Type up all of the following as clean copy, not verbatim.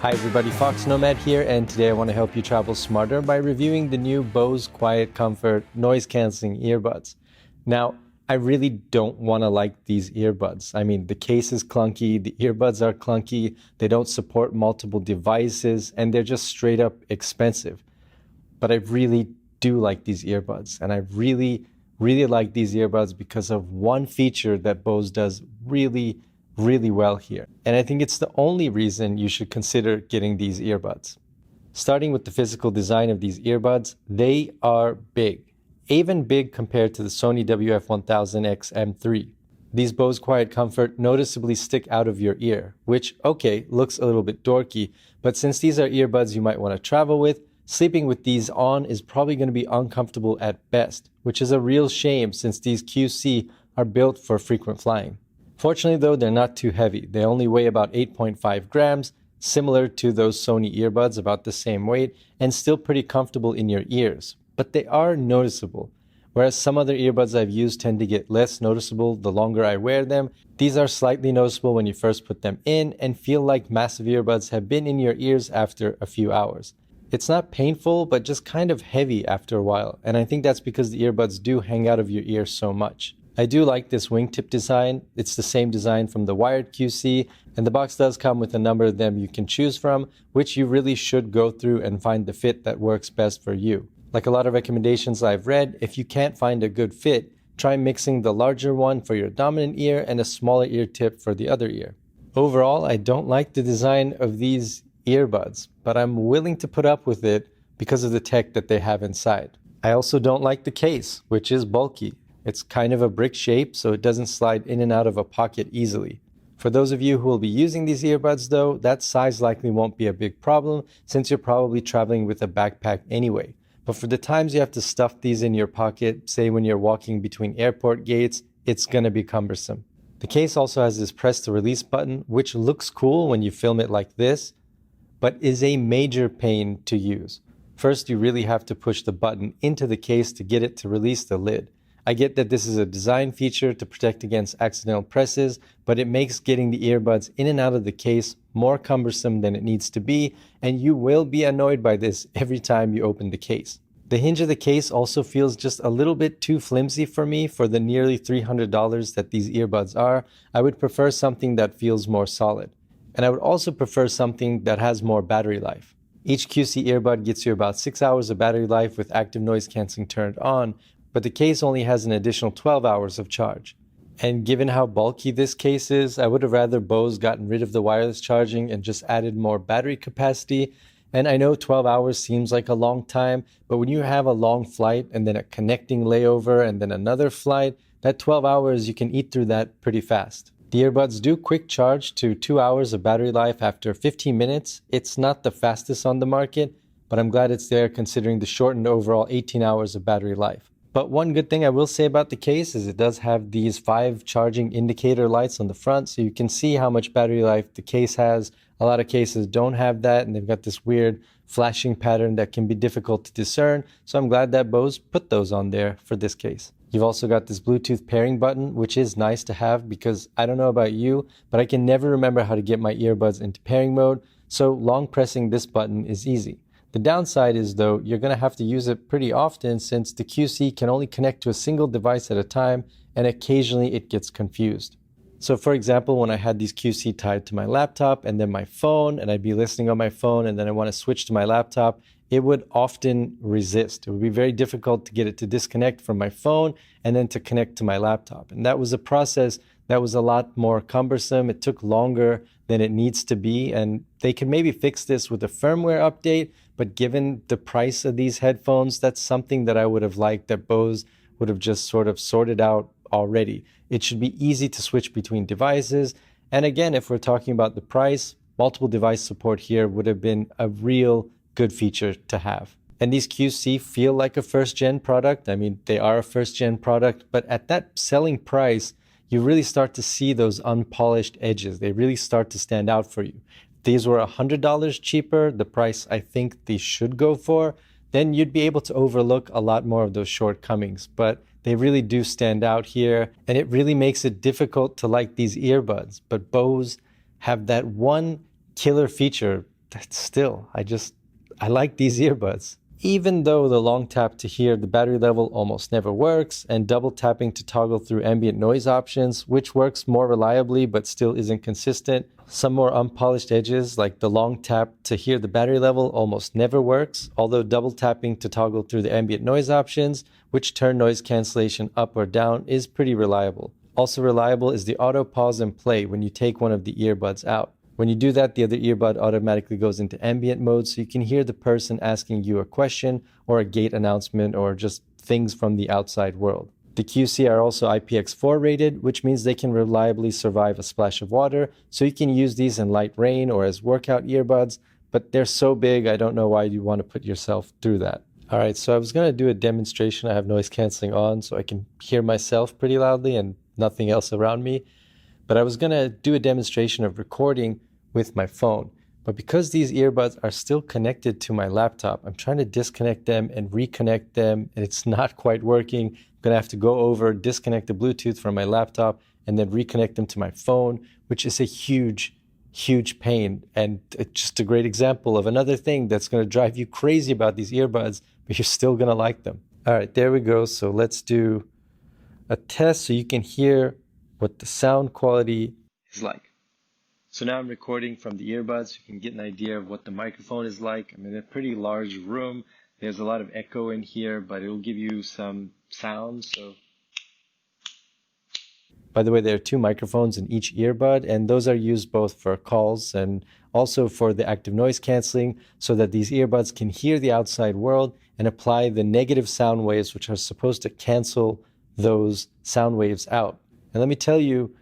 Hi everybody, foXnoMad here, and today I want to help you travel smarter by reviewing the new Bose QuietComfort noise cancelling earbuds. Now, I really don't want to like these earbuds. I mean, the case is clunky, the earbuds are clunky, they don't support multiple devices, and they're just straight up expensive. But I really do like these earbuds, and I really like these earbuds because of one feature that Bose does really well here. And I think it's the only reason you should consider getting these earbuds. Starting with the physical design of these earbuds, they are big, even big compared to the Sony WF-1000X M3. These Bose QuietComfort noticeably stick out of your ear, which, okay, looks a little bit dorky, but since these are earbuds you might want to travel with, sleeping with these on is probably going to be uncomfortable at best, which is a real shame since these QC are built for frequent flying. Fortunately though, they're not too heavy. They only weigh about 8.5 grams, similar to those Sony earbuds, about the same weight, and still pretty comfortable in your ears. But they are noticeable. Whereas some other earbuds I've used tend to get less noticeable the longer I wear them, these are slightly noticeable when you first put them in and feel like massive earbuds have been in your ears after a few hours. It's not painful, but just kind of heavy after a while, and I think that's because the earbuds do hang out of your ear so much. I do like this wingtip design. It's the same design from the wired QC, and the box does come with a number of them you can choose from, which you really should go through and find the fit that works best for you. Like a lot of recommendations I've read, if you can't find a good fit, try mixing the larger one for your dominant ear and a smaller ear tip for the other ear. Overall, I don't like the design of these earbuds, but I'm willing to put up with it because of the tech that they have inside. I also don't like the case, which is bulky. It's kind of a brick shape, so it doesn't slide in and out of a pocket easily. For those of you who will be using these earbuds though, that size likely won't be a big problem since you're probably traveling with a backpack anyway. But for the times you have to stuff these in your pocket, say when you're walking between airport gates, it's gonna be cumbersome. The case also has this press to release button, which looks cool when you film it like this, but is a major pain to use. First, you really have to push the button into the case to get it to release the lid. I get that this is a design feature to protect against accidental presses, but it makes getting the earbuds in and out of the case more cumbersome than it needs to be, and you will be annoyed by this every time you open the case. The hinge of the case also feels just a little bit too flimsy for me for the nearly $300 that these earbuds are. I would prefer something that feels more solid. And I would also prefer something that has more battery life. Each QC earbud gets you about 6 hours of battery life with active noise cancelling turned on, but the case only has an additional 12 hours of charge. And given how bulky this case is, I would have rather Bose gotten rid of the wireless charging and just added more battery capacity. And I know 12 hours seems like a long time, but when you have a long flight and then a connecting layover and then another flight, that 12 hours, you can eat through that pretty fast. The earbuds do quick charge to 2 hours of battery life after 15 minutes. It's not the fastest on the market, but I'm glad it's there considering the shortened overall 18 hours of battery life. But one good thing I will say about the case is it does have these 5 charging indicator lights on the front, so you can see how much battery life the case has. A lot of cases don't have that, and they've got this weird flashing pattern that can be difficult to discern, so I'm glad that Bose put those on there for this case. You've also got this Bluetooth pairing button, which is nice to have because I don't know about you, but I can never remember how to get my earbuds into pairing mode, so long pressing this button is easy. The downside is though, you're going to have to use it pretty often since the QC can only connect to a single device at a time and occasionally it gets confused. So for example, when I had these QC tied to my laptop and then my phone, and I'd be listening on my phone and then I want to switch to my laptop, it would often resist. It would be very difficult to get it to disconnect from my phone and then to connect to my laptop. And that was a process that was a lot more cumbersome. It took longer than it needs to be, and they could maybe fix this with a firmware update, but given the price of these headphones, that's something that I would have liked that Bose would have just sort of sorted out already. It should be easy to switch between devices, and again, if we're talking about the price, multiple device support here would have been a real good feature to have. And these QC feel like a first-gen product. I mean, they are a first-gen product, but at that selling price, you really start to see those unpolished edges. They really start to stand out for you. If these were $100 cheaper, the price I think these should go for, then you'd be able to overlook a lot more of those shortcomings. But they really do stand out here, and it really makes it difficult to like these earbuds. But Bose have that one killer feature still, I like these earbuds. Even though the long tap to hear the battery level almost never works, and double tapping to toggle through ambient noise options, which works more reliably but still isn't consistent. Some more unpolished edges, like the long tap to hear the battery level, almost never works, although double tapping to toggle through the ambient noise options, which turn noise cancellation up or down, is pretty reliable. Also reliable is the auto pause and play when you take one of the earbuds out. When you do that, the other earbud automatically goes into ambient mode, so you can hear the person asking you a question or a gate announcement or just things from the outside world. The QC are also IPX4 rated, which means they can reliably survive a splash of water, so you can use these in light rain or as workout earbuds, but they're so big, I don't know why you want to put yourself through that. All right, so I was going to do a demonstration. I have noise canceling on so I can hear myself pretty loudly and nothing else around me. But I was going to do a demonstration of recording with my phone. But because these earbuds are still connected to my laptop, I'm trying to disconnect them and reconnect them, and it's not quite working. I'm going to have to go over, disconnect the Bluetooth from my laptop, and then reconnect them to my phone, which is a huge pain. And it's just a great example of another thing that's going to drive you crazy about these earbuds, but you're still going to like them. All right, there we go. So let's do a test so you can hear what the sound quality is like. So now I'm recording from the earbuds. You can get an idea of what the microphone is like. I'm in a pretty large room. There's a lot of echo in here, but it will give you some sounds. So, by the way, there are 2 microphones in each earbud, and those are used both for calls and also for the active noise canceling, so that these earbuds can hear the outside world and apply the negative sound waves, which are supposed to cancel those sound waves out. And let me tell you,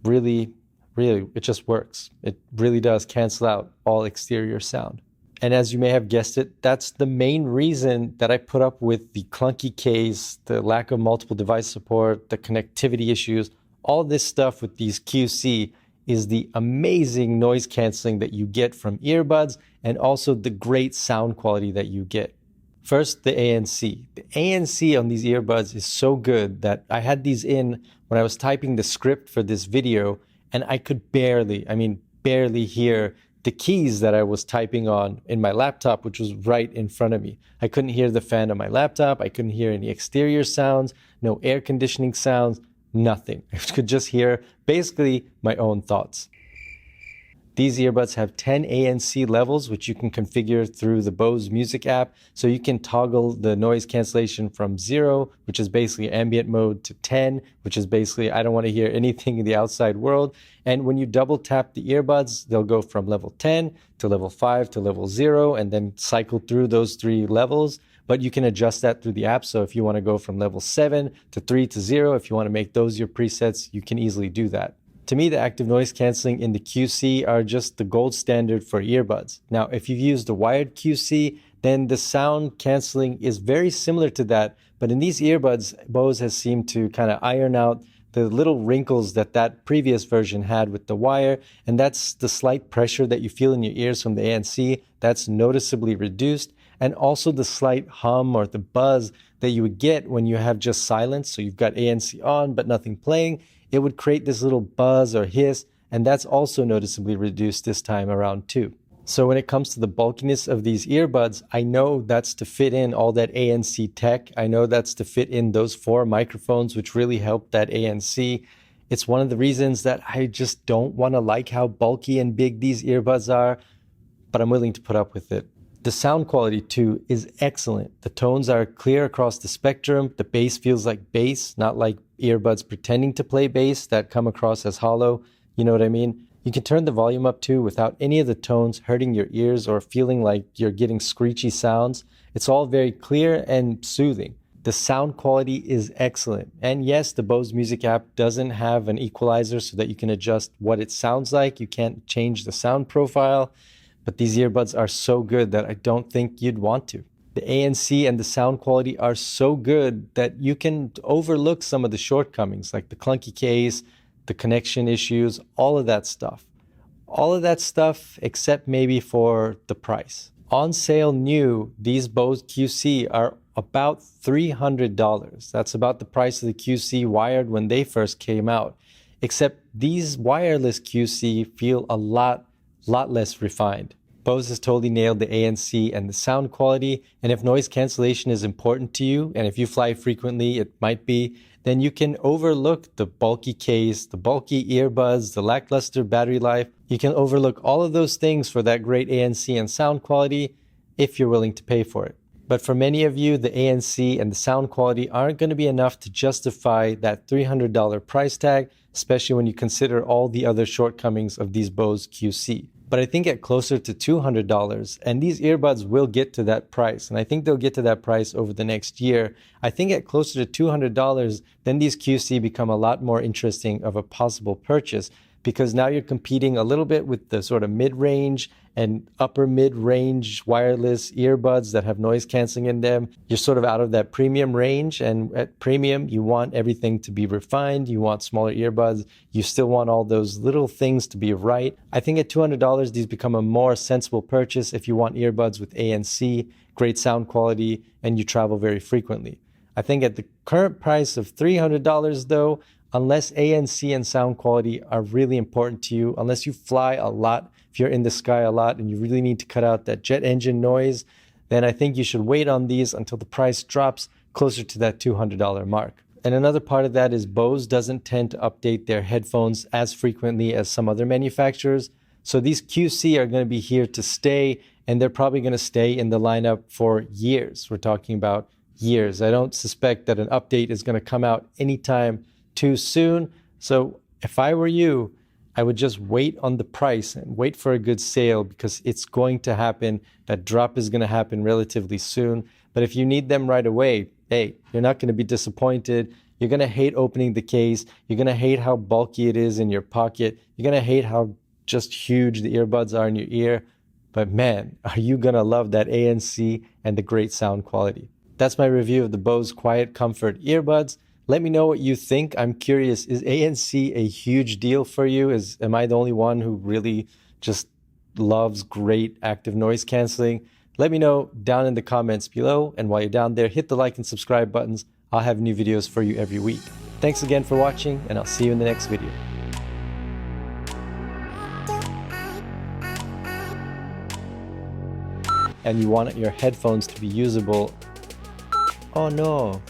really, it just works. It really does cancel out all exterior sound. And as you may have guessed it, that's the main reason that I put up with the clunky case, the lack of multiple device support, the connectivity issues, all this stuff with these QC is the amazing noise canceling that you get from earbuds and also the great sound quality that you get. First, the ANC. The ANC on these earbuds is so good that I had these in when I was typing the script for this video, and I could barely hear the keys that I was typing on in my laptop, which was right in front of me. I couldn't hear the fan on my laptop. I couldn't hear any exterior sounds, no air conditioning sounds, nothing. I could just hear basically my own thoughts. These earbuds have 10 ANC levels, which you can configure through the Bose Music app. So you can toggle the noise cancellation from 0, which is basically ambient mode, to 10, which is basically I don't want to hear anything in the outside world. And when you double tap the earbuds, they'll go from level 10 to level 5 to level 0, and then cycle through those 3 levels. But you can adjust that through the app. So if you want to go from level 7 to 3 to 0, if you want to make those your presets, you can easily do that. To me, the active noise canceling in the QC are just the gold standard for earbuds. Now, if you've used the wired QC, then the sound canceling is very similar to that. But in these earbuds, Bose has seemed to kind of iron out the little wrinkles that previous version had with the wire. And that's the slight pressure that you feel in your ears from the ANC. That's noticeably reduced. And also the slight hum or the buzz that you would get when you have just silence. So you've got ANC on, but nothing playing. It would create this little buzz or hiss, and that's also noticeably reduced this time around too. So when it comes to the bulkiness of these earbuds, I know that's to fit in all that ANC tech. I know that's to fit in those 4 microphones, which really help that ANC. It's one of the reasons that I just don't want to like how bulky and big these earbuds are, but I'm willing to put up with it. The sound quality too is excellent. The tones are clear across the spectrum. The bass feels like bass, not like earbuds pretending to play bass that come across as hollow. You know what I mean? You can turn the volume up too without any of the tones hurting your ears or feeling like you're getting screechy sounds. It's all very clear and soothing. The sound quality is excellent. And yes, the Bose Music app doesn't have an equalizer so that you can adjust what it sounds like. You can't change the sound profile. But these earbuds are so good that I don't think you'd want to. The ANC and the sound quality are so good that you can overlook some of the shortcomings, like the clunky case, the connection issues, all of that stuff. All of that stuff except maybe for the price. On sale new, these Bose QC are about $300. That's about the price of the QC wired when they first came out. Except these wireless QC feel a lot less refined. Bose has totally nailed the ANC and the sound quality, and if noise cancellation is important to you, and if you fly frequently, it might be, then you can overlook the bulky case, the bulky earbuds, the lackluster battery life. You can overlook all of those things for that great ANC and sound quality if you're willing to pay for it. But for many of you, the ANC and the sound quality aren't going to be enough to justify that $300 price tag, especially when you consider all the other shortcomings of these Bose QC. But I think at closer to $200, and these earbuds will get to that price, and I think they'll get to that price over the next year. I think at closer to $200, then these QC become a lot more interesting of a possible purchase, because now you're competing a little bit with the sort of mid-range and upper mid-range wireless earbuds that have noise canceling in them. You're sort of out of that premium range, and at premium, you want everything to be refined. You want smaller earbuds. You still want all those little things to be right. I think at $200, these become a more sensible purchase if you want earbuds with ANC, great sound quality, and you travel very frequently. I think at the current price of $300 though, unless ANC and sound quality are really important to you, unless you fly a lot, if you're in the sky a lot and you really need to cut out that jet engine noise, then I think you should wait on these until the price drops closer to that $200 mark. And another part of that is Bose doesn't tend to update their headphones as frequently as some other manufacturers. So these QC are going to be here to stay, and they're probably going to stay in the lineup for years. We're talking about years. I don't suspect that an update is going to come out anytime too soon. So if I were you, I would just wait on the price and wait for a good sale, because it's going to happen. That drop is going to happen relatively soon. But if you need them right away, hey, you're not going to be disappointed. You're going to hate opening the case. You're going to hate how bulky it is in your pocket. You're going to hate how just huge the earbuds are in your ear. But man, are you going to love that ANC and the great sound quality. That's my review of the Bose QuietComfort earbuds. Let me know what you think. I'm curious, is ANC a huge deal for you? Am I the only one who really just loves great active noise canceling? Let me know down in the comments below. And while you're down there, hit the like and subscribe buttons. I'll have new videos for you every week. Thanks again for watching, and I'll see you in the next video. And you want your headphones to be usable. Oh no.